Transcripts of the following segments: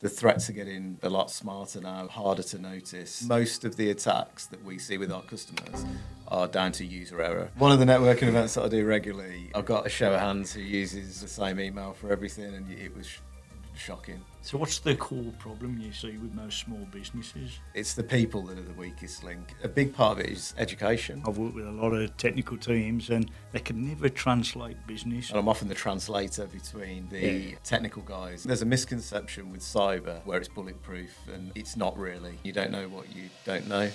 The threats are getting a lot smarter now, harder to notice. Most of the attacks that we see with our customers are down to user error. One of the networking events that I do regularly, I've got a show of hands who uses the same email for everything, and it was shocking. So what's the core problem you see with most small businesses? It's the people that are the weakest link. A big part of it is education. I've worked with a lot of technical teams and they can never translate business. And I'm often the translator between the technical guys. There's a misconception with cyber where it's bulletproof, and it's not really. You don't know what you don't know.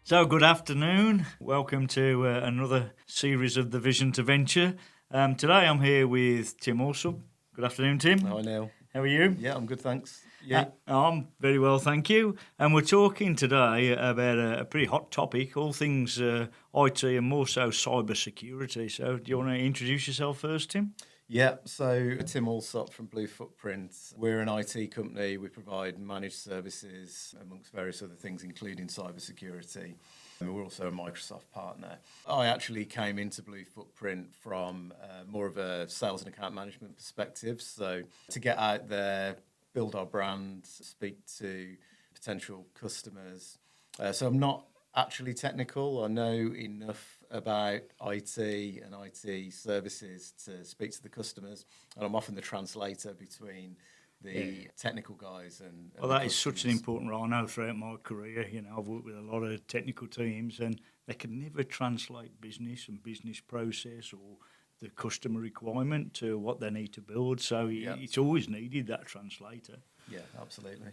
So good afternoon. Welcome to another series of the Vision to Venture. Today I'm here with Tim Allsop. Good afternoon, Tim. Hi, Neil. How are you? Yeah, I'm good, thanks. Yeah. I'm very well, thank you. And we're talking today about a pretty hot topic, all things IT and more so cyber security. So do you want to introduce yourself first, Tim? Yeah, so Tim Allsop from Blue Footprint. We're an IT company. We provide managed services amongst various other things, including cybersecurity. And we're also a Microsoft partner. I actually came into Blue Footprint from more of a sales and account management perspective. So to get out there, build our brand, speak to potential customers. So I'm not actually technical. I know enough about IT and IT services to speak to the customers, and I'm often the translator between the technical guys and well, that is such an important role. I know throughout my career, I've worked with a lot of technical teams, and they can never translate business and business process or the customer requirement to what they need to build. So it's always needed, that translator. Yeah, absolutely.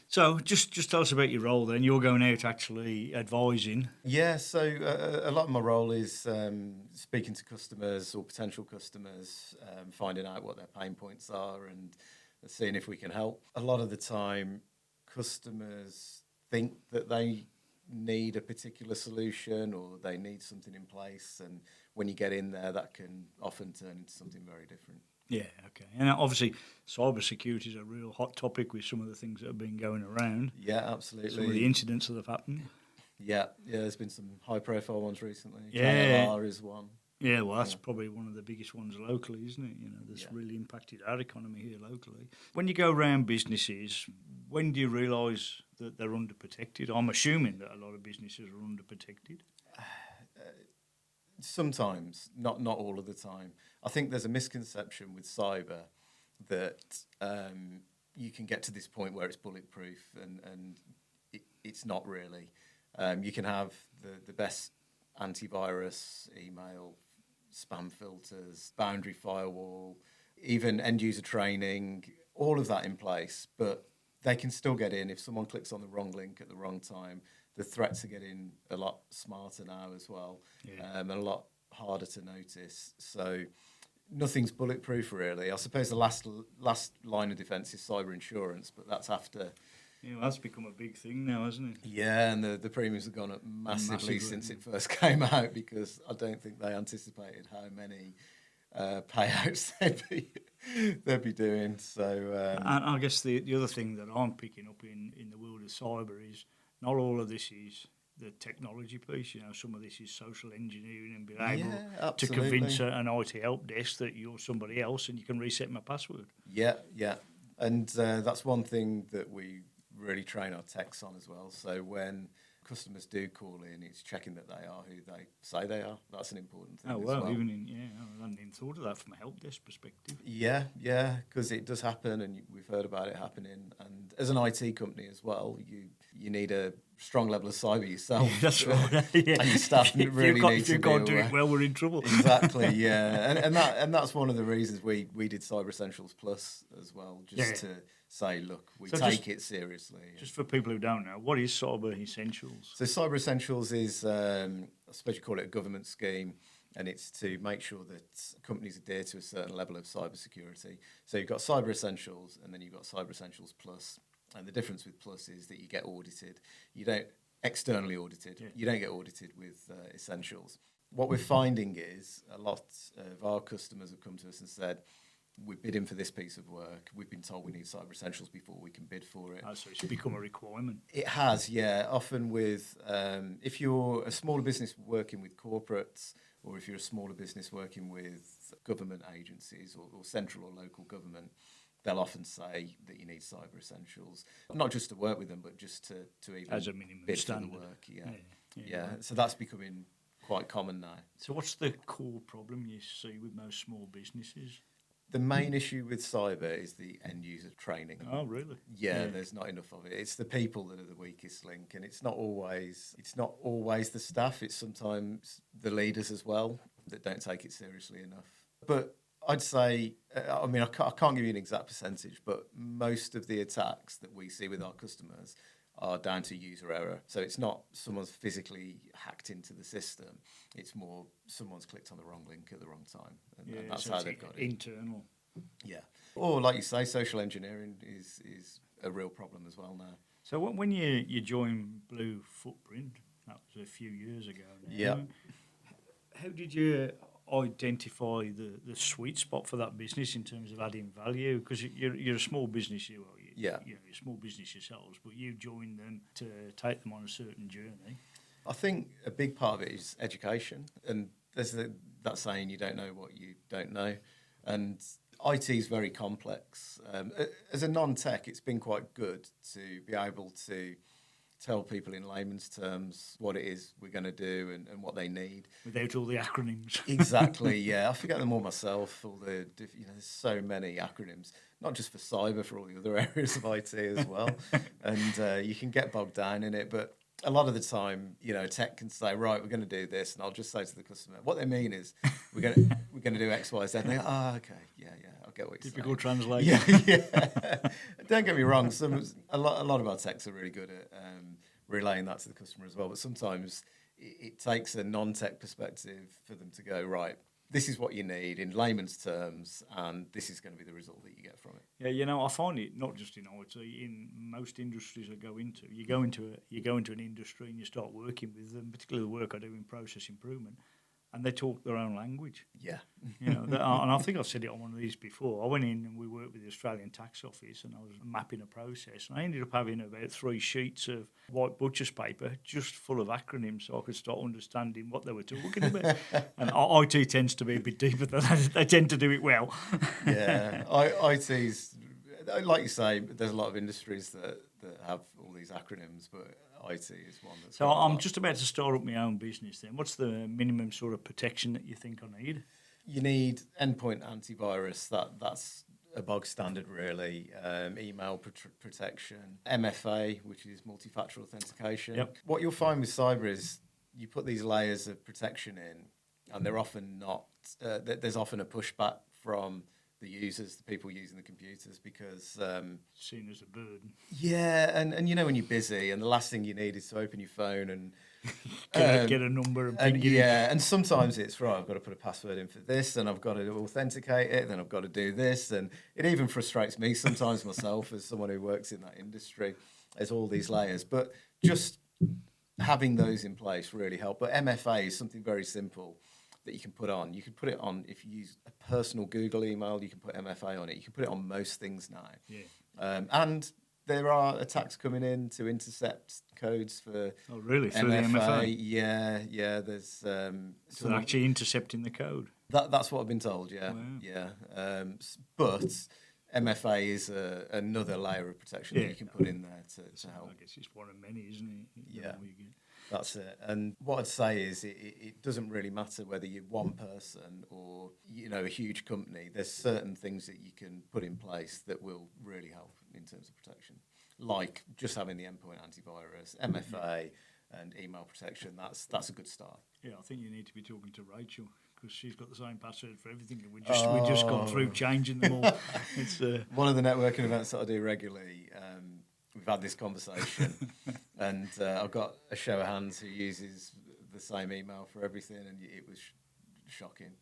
So just tell us about your role then. You're going out actually advising. Yeah, so a lot of my role is speaking to customers or potential customers, finding out what their pain points are and seeing if we can help. A lot of the time, customers think that they need a particular solution or they need something in place, and when you get in there, that can often turn into something very different. Yeah, okay. And obviously, cybersecurity is a real hot topic with some of the things that have been going around. Yeah, absolutely. Some of the incidents that have happened. Yeah, there's been some high-profile ones recently. Yeah. KLR is one. Yeah, well, that's probably one of the biggest ones locally, isn't it? That's really impacted our economy here locally. When you go around businesses, when do you realise that they're underprotected? I'm assuming that a lot of businesses are underprotected. Sometimes, not all of the time. I think there's a misconception with cyber that you can get to this point where it's bulletproof, and it's not really. You can have the best antivirus, email, spam filters, boundary firewall, even end-user training, all of that in place, but they can still get in if someone clicks on the wrong link at the wrong time. The threats are getting a lot smarter now as well, and a lot harder to notice. So nothing's bulletproof, really. I suppose the last line of defence is cyber insurance, but that's after. That's become a big thing now, hasn't it? Yeah, and the premiums have gone up massively since it first came out, because I don't think they anticipated how many payouts they'd be doing. So, and I guess the other thing that I'm picking up in the world of cyber is not all of this is the technology piece. Some of this is social engineering and being able to convince an IT help desk that you're somebody else and you can reset my password. Yeah, and that's one thing that we really train our techs on as well. So when customers do call in, it's checking that they are who they say they are. That's an important thing. Oh, well, I hadn't even thought of that from a help desk perspective. Yeah, because it does happen, and we've heard about it happening. And as an IT company as well, you need a strong level of cyber yourself. That's right. And your staff really need to be aware. If you can't do it well, we're in trouble. Exactly, yeah. and that's one of the reasons we did Cyber Essentials Plus as well, just to say, look, we take it seriously. Just for people who don't know, what is Cyber Essentials? So Cyber Essentials is, I suppose you call it a government scheme, and it's to make sure that companies adhere to a certain level of cyber security. So you've got Cyber Essentials, and then you've got Cyber Essentials Plus. And the difference with Plus is that you get audited. You don't externally audited. Yeah. You don't get audited with Essentials. What we're finding is a lot of our customers have come to us and said, we're bidding for this piece of work. We've been told we need cyber essentials before we can bid for it. Oh, so it's become a requirement. It has, yeah. Often with, if you're a smaller business working with corporates, or if you're a smaller business working with government agencies or central or local government, they'll often say that you need cyber essentials, not just to work with them, but just to even as a minimum bid standard. for the work. Yeah. So that's becoming quite common now. So what's the core problem you see with most small businesses? The main issue with cyber is the end user training. Oh, really? Yeah, there's not enough of it. It's the people that are the weakest link, and it's not always the staff. It's sometimes the leaders as well that don't take it seriously enough. But I'd say, I can't give you an exact percentage, but most of the attacks that we see with our customers are down to user error. So it's not someone's physically hacked into the system. It's more someone's clicked on the wrong link at the wrong time. And that's so how they've got it. Internal. Yeah. Or like you say, social engineering is a real problem as well now. So when you joined Blue Footprint, that was a few years ago now. Yeah. How did you identify the sweet spot for that business in terms of adding value? Because you're a small business, you're a small business yourselves, but you joined them to take them on a certain journey. I think a big part of it is education, and there's that saying, you don't know what you don't know, and IT is very complex. As a non-tech, it's been quite good to be able to tell people in layman's terms what it is we're going to do and what they need. Without all the acronyms. Exactly, yeah. I forget them all myself. There's so many acronyms, not just for cyber, for all the other areas of IT as well. And you can get bogged down in it. But a lot of the time, tech can say, right, we're going to do this. And I'll just say to the customer, what they mean is we're going to do X, Y, Z. And they go, okay, yeah, I'll get what you're Typical saying. translation. Yeah. Don't get me wrong. A lot of our techs are really good at relaying that to the customer as well. But sometimes it takes a non-tech perspective for them to go, right, this is what you need in layman's terms, and this is going to be the result that you get from it. Yeah, I find it not just in IT, in most industries I go into. You go into an industry and you start working with them, particularly the work I do in process improvement, and they talk their own language. Yeah. And I think I've said it on one of these before. I went in and we worked with the Australian Tax Office, and I was mapping a process, and I ended up having about 3 sheets of white butcher's paper just full of acronyms so I could start understanding what they were talking about. And IT tends to be a bit deeper than that. They tend to do it well. Yeah. IT's, like you say, there's a lot of industries that have all these acronyms, but IT is one that's... So I'm just about to start up my own business then. What's the minimum sort of protection that you think I need? You need endpoint antivirus. That's a bog standard, really. Email protection. MFA, which is multi-factor authentication. Yep. What you'll find with cyber is you put these layers of protection in, and they're often not... there's often a pushback from the users, the people using the computers, because... seen as a burden. Yeah, and when you're busy and the last thing you need is to open your phone and... get a number and ping it in. And sometimes it's, right, I've got to put a password in for this, and I've got to authenticate it, then I've got to do this, and it even frustrates me sometimes myself as someone who works in that industry. There's all these layers, but just having those in place really help. But MFA is something very simple that you can put on. You can put it on, if you use a personal Google email, you can put MFA on it. You can put it on most things now. Yeah. And there are attacks coming in to intercept codes for really? MFA. Through the MFA? Yeah. There's so they're actually intercepting the code. That's what I've been told. Yeah, Wow. yeah. But MFA is another layer of protection that you can put in there to help. I guess it's one of many, isn't it? Yeah. That's it. And what I'd say is it doesn't really matter whether you're one person or, a huge company. There's certain things that you can put in place that will really help in terms of protection, like just having the endpoint antivirus, MFA, and email protection. That's a good start. Yeah, I think you need to be talking to Rachel because she's got the same password for everything, and we just gone through changing them all. It's one of the networking events that I do regularly. We've had this conversation, and I've got a show of hands who uses the same email for everything, and it was shocking.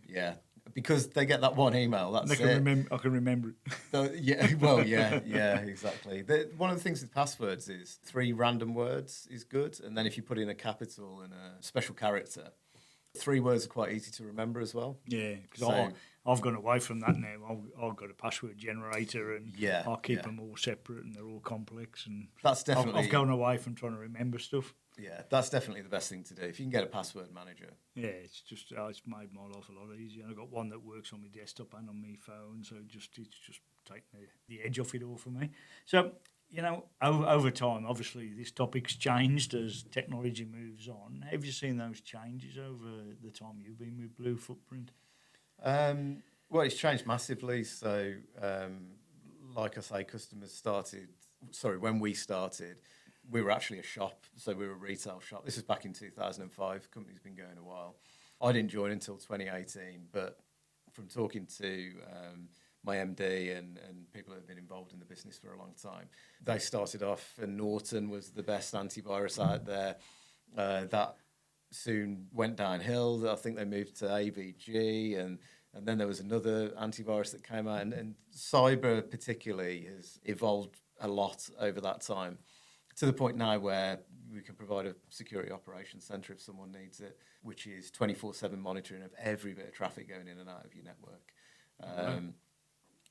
Yeah, because they get that one email. That's I can remember it. So, yeah, exactly. One of the things with passwords is 3 random words is good, and then if you put in a capital and a special character, 3 words are quite easy to remember as well. Yeah, because So I've gone away from that now. I've got a password generator, and yeah, I keep yeah. them all separate, and they're all complex. And That's definitely I've gone away from trying to remember stuff. yeah, that's definitely the best thing to do. If you can get a password manager. Yeah, it's just it's made my life a lot easier. And I've got one that works on my desktop and on my phone, so it's just taking the edge off it all for me. So over time, obviously, this topic's changed as technology moves on. Have you seen those changes over the time you've been with Blue Footprint? Well, it's changed massively. So, like I say, when we started, we were actually a shop. So we were a retail shop. This was back in 2005. Company's been going a while. I didn't join until 2018, but from talking to my MD and people who have been involved in the business for a long time, they started off, and Norton was the best antivirus out there. That soon went downhill. I think they moved to AVG, and then there was another antivirus that came out, and cyber particularly has evolved a lot over that time, to the point now where we can provide a security operations centre if someone needs it, which is 24/7 monitoring of every bit of traffic going in and out of your network.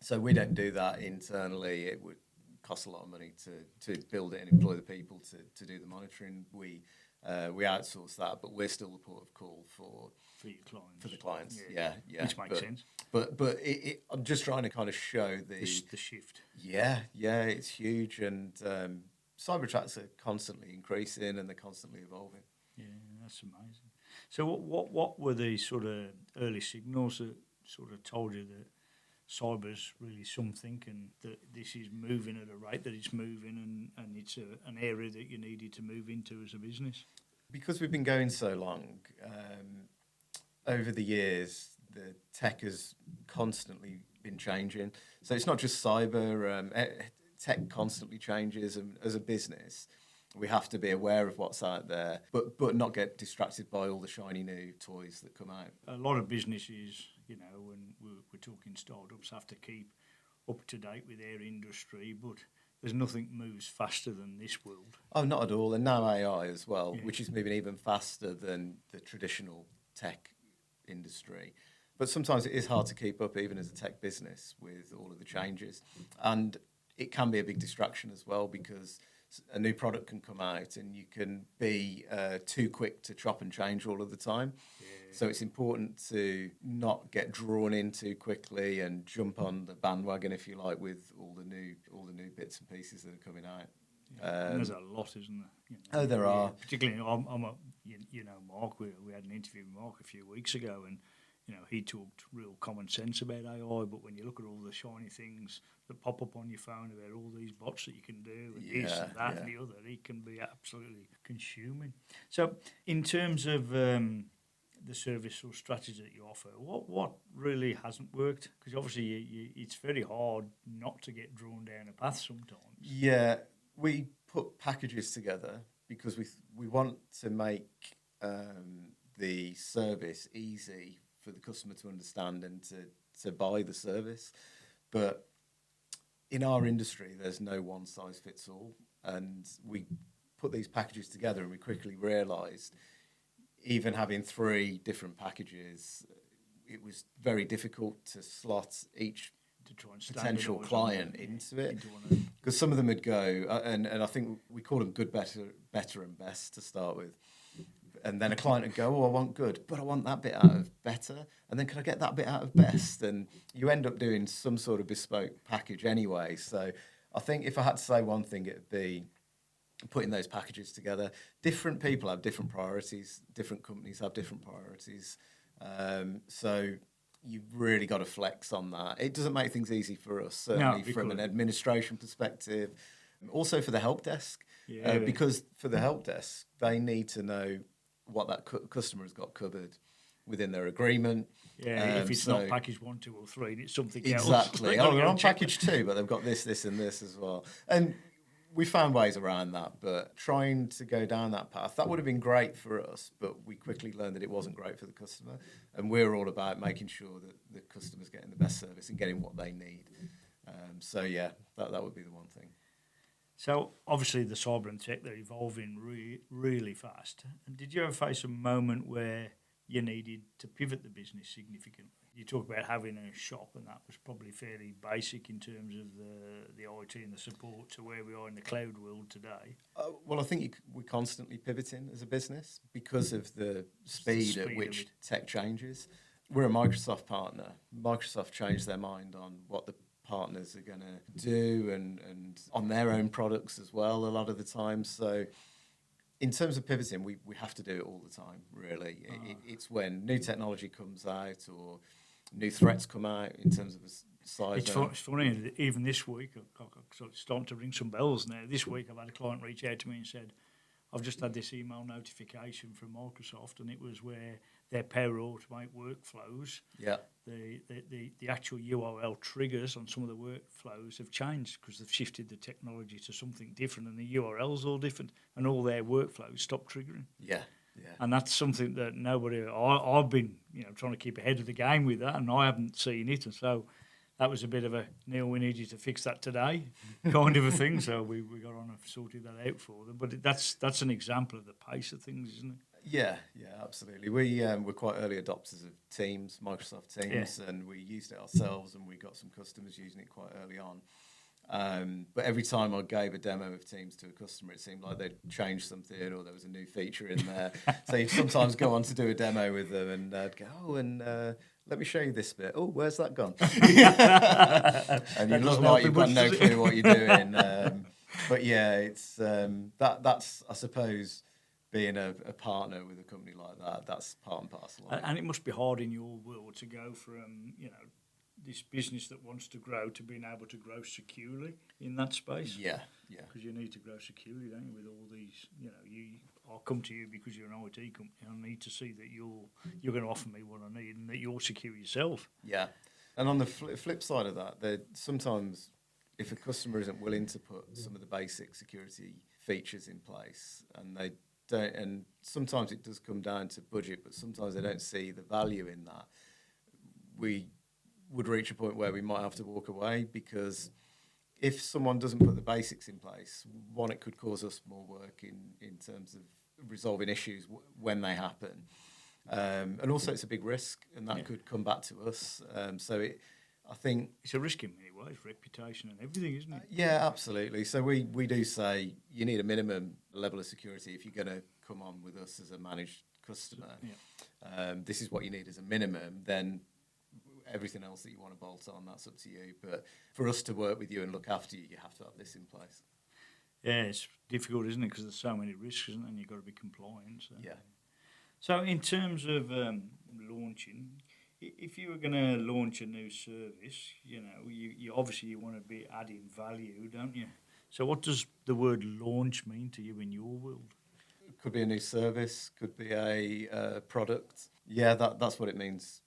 So we don't do that internally. It would cost a lot of money to build it and employ the people to do the monitoring. We outsource that, but we're still the port of call for your clients. For the clients, yeah. Which makes sense. But I'm just trying to kind of show the shift. Yeah, it's huge, and cyber attacks are constantly increasing and they're constantly evolving. Yeah, that's amazing. So what were the sort of early signals that sort of told you that cyber's really something, and that this is moving at a rate that it's moving, and it's an area that you needed to move into as a business? Because we've been going so long, over the years, the tech has constantly been changing. So it's not just cyber, tech constantly changes, and as a business, we have to be aware of what's out there, but not get distracted by all the shiny new toys that come out. A lot of businesses, when we're talking startups, have to keep up to date with their industry, but there's nothing moves faster than this world. Oh, not at all. And now AI as well, which is moving even faster than the traditional tech industry. But sometimes it is hard to keep up, even as a tech business, with all of the changes. And it can be a big distraction as well, because a new product can come out and you can be too quick to chop and change all of the time. Yeah. So it's important to not get drawn in too quickly and jump on the bandwagon, if you like, with all the new bits and pieces that are coming out. Yeah. There's a lot, isn't there? Oh, there are. Particularly, Mark. We had an interview with Mark a few weeks ago, and he talked real common sense about AI, but when you look at all the shiny things that pop up on your phone about all these bots that you can do, and this and that and the other, it can be absolutely consuming. So in terms of the service or strategy that you offer, what really hasn't worked? Because obviously it's very hard not to get drawn down a path sometimes. Yeah, we put packages together because we want to make the service easy for the customer to understand and to buy the service. But in our industry, there's no one size fits all. And we put these packages together and we quickly realised, even having 3 different packages, it was very difficult to slot each potential client into it. Because some of them would go, and I think we call them good, better and best to start with. And then a client would go, I want good, but I want that bit out of better. And then can I get that bit out of best? And you end up doing some sort of bespoke package anyway. So I think if I had to say one thing, it would be putting those packages together. Different people have different priorities. Different companies have different priorities. So you've really got to flex on that. It doesn't make things easy for us, certainly from an administration perspective. Also for the help desk, because for the help desk, they need to know what that customer has got covered within their agreement. Yeah, if it's not package 1, 2, or 3, and it's something else. Exactly. They're on package 2, but they've got this, and this as well. And we found ways around that, but trying to go down that path, that would have been great for us, but we quickly learned that it wasn't great for the customer. And we're all about making sure that the customer's getting the best service and getting what they need. That would be the one thing. So obviously the cyber and tech, they're evolving really fast. And did you ever face a moment where you needed to pivot the business significantly. You talk about having a shop, and that was probably fairly basic in terms of the IT and the support to where we are in the cloud world today. Well, I think we're constantly pivoting as a business because of the speed at which tech changes. We're a Microsoft partner. Microsoft changed their mind on what the partners are going to do and on their own products as well a lot of the time. So in terms of pivoting, we have to do it all the time, really. It's when new technology comes out or new threats come out in terms of cyber. It's funny, even this week, I'm sort of starting to ring some bells now. This week I've had a client reach out to me and said, I've just had this email notification from Microsoft, and it was where their Power Automate workflows, yeah, the actual URL triggers on some of the workflows have changed because they've shifted the technology to something different, and the URL's all different, and all their workflows stop triggering. Yeah. Yeah. And that's something that I've been trying to keep ahead of the game with that, and I haven't seen it, and so that was a bit of a, Neil, we need you to fix that today kind of a thing. So we got on and sorted that out for them. But that's an example of the pace of things, isn't it? Yeah, absolutely. We're quite early adopters of Teams, Microsoft Teams, and we used it ourselves, and we got some customers using it quite early on. But every time I gave a demo of Teams to a customer, it seemed like they'd changed something or there was a new feature in there. So you'd sometimes go on to do a demo with them and they'd go, let me show you this bit. Oh, where's that gone? And you look like you've got no clue what you're doing. But yeah, it's that's, I suppose, being a partner with a company like that, that's part and parcel. And it must be hard in your world to go from, this business that wants to grow to being able to grow securely in that space. Yeah. Because you need to grow securely, don't you? With all these, I'll come to you because you're an IT company. I need to see that you're going to offer me what I need and that you're secure yourself. Yeah. And on the flip side of that, sometimes if a customer isn't willing to put some of the basic security features in place, and they don't, and sometimes it does come down to budget, but sometimes they don't see the value in that, we would reach a point where we might have to walk away, because if someone doesn't put the basics in place, one, it could cause us more work in terms of resolving issues when they happen. And also it's a big risk, and that could come back to us. I think it's a risk in many ways, reputation and everything, isn't it? Yeah, absolutely. So we do say you need a minimum level of security if you're going to come on with us as a managed customer. Yeah. This is what you need as a minimum. Then everything else that you want to bolt on, that's up to you. But for us to work with you and look after you, you have to have this in place. Yeah, it's difficult, isn't it? Because there's so many risks, isn't it? And you've got to be compliant. So. Yeah. So in terms of launching, if you were going to launch a new service, you obviously you want to be adding value, don't you? So what does the word launch mean to you in your world? It could be a new service, could be a product. Yeah, that's what it means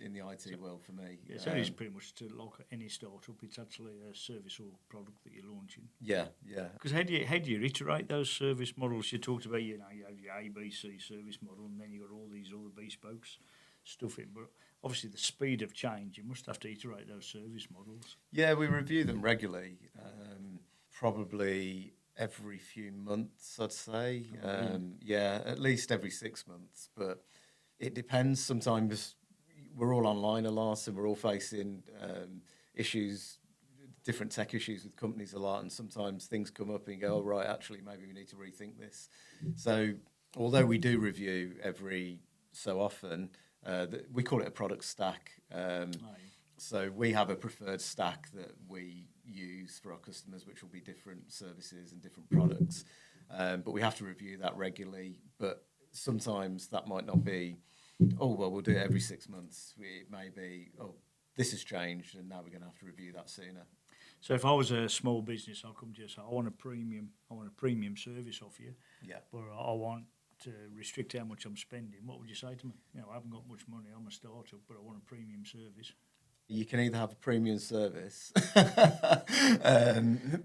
in the IT world for me. Yeah, so it's pretty much to like any startup. It's actually a service or product that you're launching. Yeah. Because how do you iterate those service models? You talked about you have your ABC service model, and then you got all these other bespoke stuff in. But obviously, the speed of change, you must have to iterate those service models. Yeah, we review them regularly, probably every few months, I'd say. Yeah, at least every 6 months. But it depends. Sometimes we're all online a lot, and we're all facing issues, different tech issues with companies a lot, and sometimes things come up and you go, oh, right, actually, maybe we need to rethink this. So although we do review every so often, we call it a product stack. So we have a preferred stack that we use for our customers, which will be different services and different products. But we have to review that regularly. But sometimes that might not be, oh, well, we'll do it every 6 months. It may be, oh, this has changed, and now we're going to have to review that sooner. So if I was a small business, I'll come to you and say, I want a premium service off you. Yeah. But I want to restrict how much I'm spending. What would you say to me? I haven't got much money. I'm a startup, but I want a premium service. You can either have a premium service.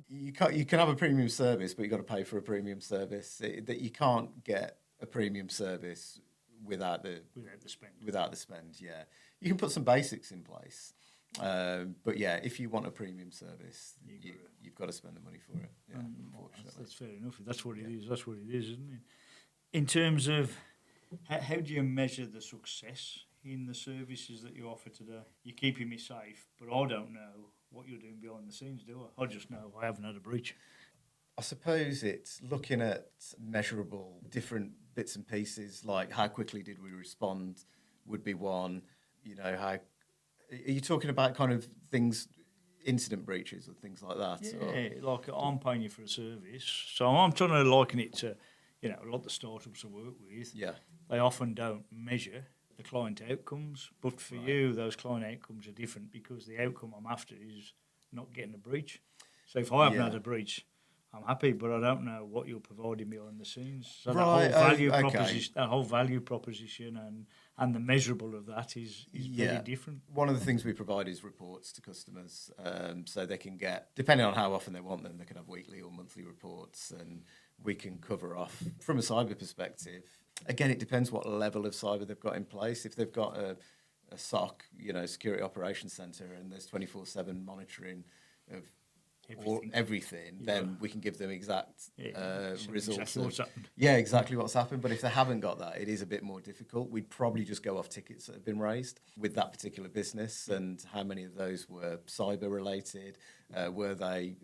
You can have a premium service, but you've got to pay for a premium service. That you can't get a premium service without the spend. Yeah, you can put some basics in place, but yeah, if you want a premium service, you've got to spend the money for it. Yeah, unfortunately, that's fair enough. That's what it is. That's what it is, isn't it? In terms of How do you measure the success in the services that you offer today? You're keeping me safe, but I don't know what you're doing behind the scenes, do I? I just know I haven't had a breach. I suppose it's looking at measurable different bits and pieces, like how quickly did we respond would be one. You know, how are you talking about kind of things, incident breaches or things like that? Yeah, like I'm paying you for a service, so I'm trying to liken it to, a lot of the startups I work with. Yeah. They often don't measure the client outcomes, but for you, those client outcomes are different because the outcome I'm after is not getting a breach. So if I haven't had a breach, I'm happy, but I don't know what you're providing behind the scenes. So Right, that whole value proposition and the measurable of that is very different. One of the things we provide is reports to customers, so they can get, depending on how often they want them, they can have weekly or monthly reports, and we can cover off from a cyber perspective. Again, it depends what level of cyber they've got in place. If they've got a SOC, security operations center, and there's 24/7 monitoring of everything, then we can give them exact results. Exactly what's happened. Yeah, exactly what's happened. But if they haven't got that, it is a bit more difficult. We'd probably just go off tickets that have been raised with that particular business and how many of those were cyber related. Were they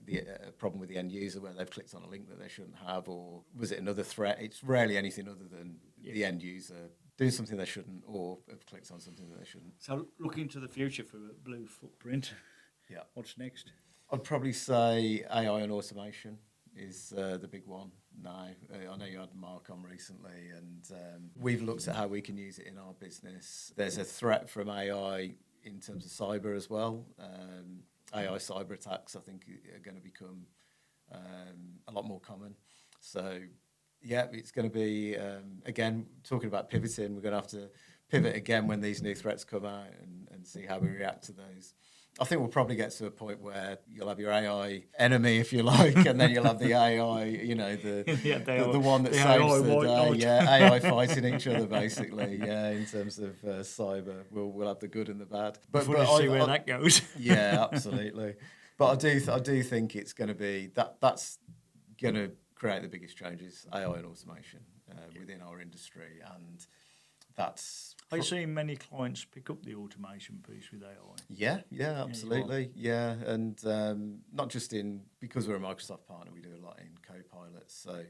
a problem with the end user where they've clicked on a link that they shouldn't have, or was it another threat? It's rarely anything other than the end user doing something they shouldn't or have clicked on something that they shouldn't. So looking to the future for Blue Footprint, what's next? I'd probably say AI and automation is the big one now. I know you had Mark on recently, and we've looked at how we can use it in our business. There's a threat from AI in terms of cyber as well. AI cyber attacks, I think, are going to become a lot more common. So, it's going to be, again, talking about pivoting, we're going to have to pivot again when these new threats come out and see how we react to those. I think we'll probably get to a point where you'll have your AI enemy, if you like, and then you'll have the AI, the one that saves the day. Yeah, AI fighting each other, basically. Yeah, in terms of cyber, we'll have the good and the bad. But see where that goes. Yeah, absolutely. But I do think it's going to be that's going to create the biggest changes, AI and automation within our industry, and that's. Are you seeing many clients pick up the automation piece with AI? Yeah, absolutely. Yeah, and not just because we're a Microsoft partner, we do a lot in Copilot. So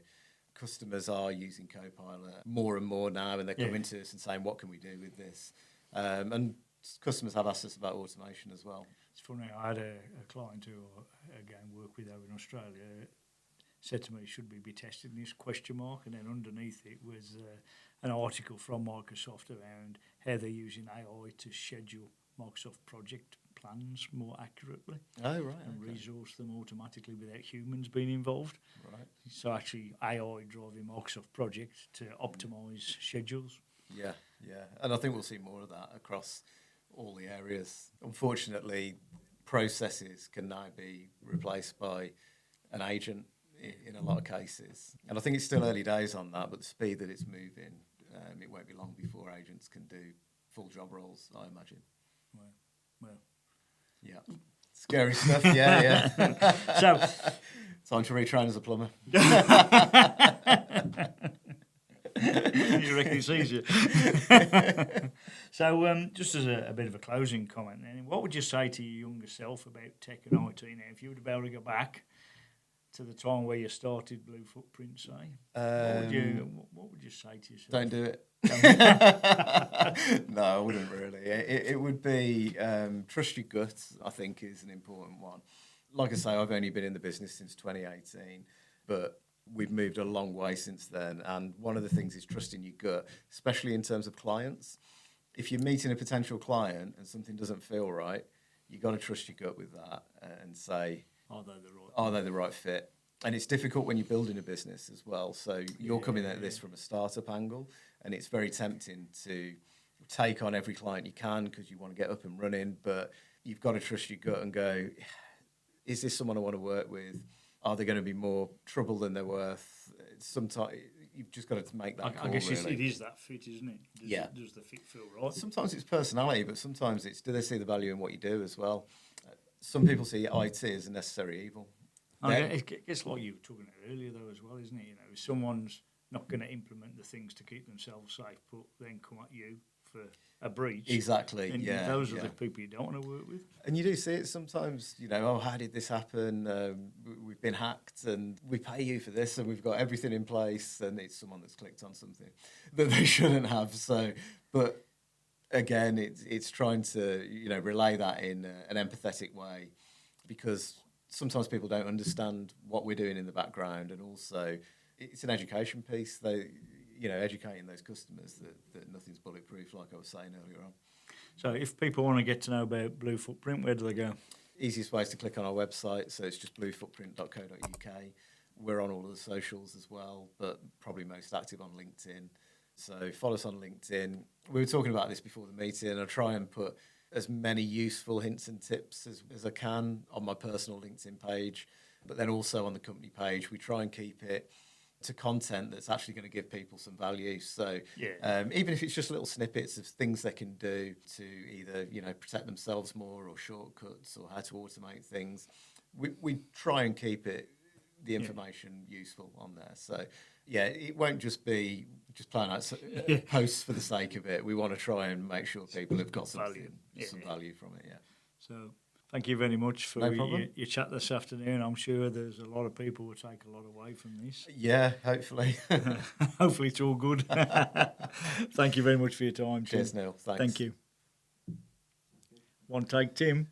customers are using Copilot more and more now, and they're coming to us and saying, what can we do with this? And customers have asked us about automation as well. It's funny, I had a client who, again, work with over in Australia, said to me, should we be testing this, ? And then underneath it was an article from Microsoft around how they're using AI to schedule Microsoft project plans more accurately. Oh, right. And resource them automatically without humans being involved. Right. So actually AI driving Microsoft projects to optimise schedules. Yeah. And I think we'll see more of that across all the areas. Unfortunately, processes can now be replaced by an agent in a lot of cases. And I think it's still early days on that, but the speed that it's moving, it won't be long before agents can do full job roles, I imagine. Well. Yeah. Scary stuff, yeah. So, time to retrain as a plumber. You reckon it's easier? So, just as a bit of a closing comment then, what would you say to your younger self about tech and IT now? If you were to be able to go back to the time where you started Blue Footprint, say, what would you say to yourself? Don't do it. No, I wouldn't really. It would be trust your gut, I think, is an important one. Like I say, I've only been in the business since 2018, but we've moved a long way since then. And one of the things is trusting your gut, especially in terms of clients. If you're meeting a potential client and something doesn't feel right, you've got to trust your gut with that and say, are they the right fit? And it's difficult when you're building a business as well. So you're coming at this from a startup angle, and it's very tempting to take on every client you can because you want to get up and running, but you've got to trust your gut and go, is this someone I want to work with? Are they going to be more trouble than they're worth? Sometimes you've just got to make that call. I guess really. it is that fit, isn't it? Does the fit feel right? Sometimes it's personality, but sometimes it's, do they see the value in what you do as well? Some people see IT as a necessary evil. It's like you were talking about earlier, though, as well, isn't it? If someone's not going to implement the things to keep themselves safe, but then come at you for a breach. Exactly. And yeah. those are the people you don't want to work with. And you do see it sometimes, oh, how did this happen? We've been hacked and we pay you for this and we've got everything in place, and it's someone that's clicked on something that they shouldn't have. So, but again, it's trying to, relay that in an empathetic way, because sometimes people don't understand what we're doing in the background, and also it's an education piece. Educating those customers that nothing's bulletproof, like I was saying earlier on. So if people want to get to know about Blue Footprint, where do they go? Easiest way is to click on our website, so it's just bluefootprint.co.uk. We're on all of the socials as well, but probably most active on LinkedIn. So follow us on LinkedIn. We were talking about this before the meeting. I try and put as many useful hints and tips as I can on my personal LinkedIn page, but then also on the company page. We try and keep it to content that's actually going to give people some value. So even if it's just little snippets of things they can do to either protect themselves more, or shortcuts, or how to automate things, we try and keep the information useful on there. So it won't just be playing out posts for the sake of it. We want to try and make sure people have got some value from it. So thank you very much for your chat this afternoon. I'm sure there's a lot of people who take a lot away from this. Yeah, hopefully. Hopefully it's all good. Thank you very much for your time, Tim. Cheers, Neil. Thanks. Thank you. One take, Tim.